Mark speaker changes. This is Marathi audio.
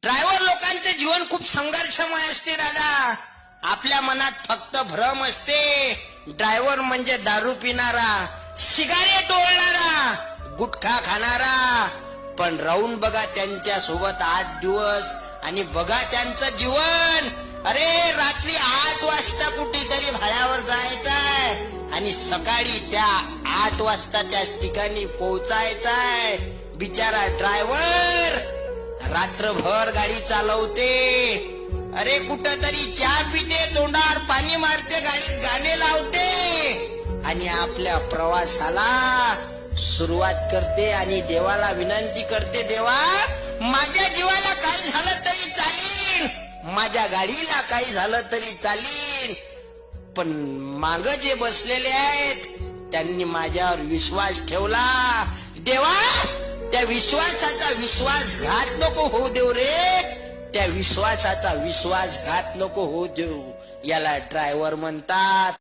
Speaker 1: ड्रायव्हर लोकांचे जीवन खूप संघर्षमय असते दादा. आपल्या मनात फक्त भ्रम असते. ड्रायव्हर म्हणजे दारू पिणारा, सिगारेट ओढणारा, गुटखा खाणारा. पण राहून बघा त्यांच्या सोबत 8 दिवस आणि बघा त्यांचं जीवन. अरे रात्री 8 वाजता कुठेतरी भाड्यावर जायचंय आणि सकाळी त्या 8 वाजता त्या ठिकाणी पोहोचायचंय. बिचारा ड्रायव्हर रात्रभर गाडी चालवते. अरे कुठंतरी चहा पिते, तोंडावर पाणी मारते, गाडीत गाणे लावते आणि आपल्या प्रवासाला सुरुवात करते आणि देवाला विनंती करते, देवा माझ्या जीवाला काही झालं तरी चालेल, माझ्या गाडीला काही झालं तरी चालेल, पण माग जे बसलेले आहेत त्यांनी माझ्यावर विश्वास ठेवला. देवा त्या विश्वासाचा विश्वासघात नको होऊ देऊ रे, त्या विश्वासाचा विश्वासघात नको होऊ देऊ. याला ड्रायव्हर म्हणतात.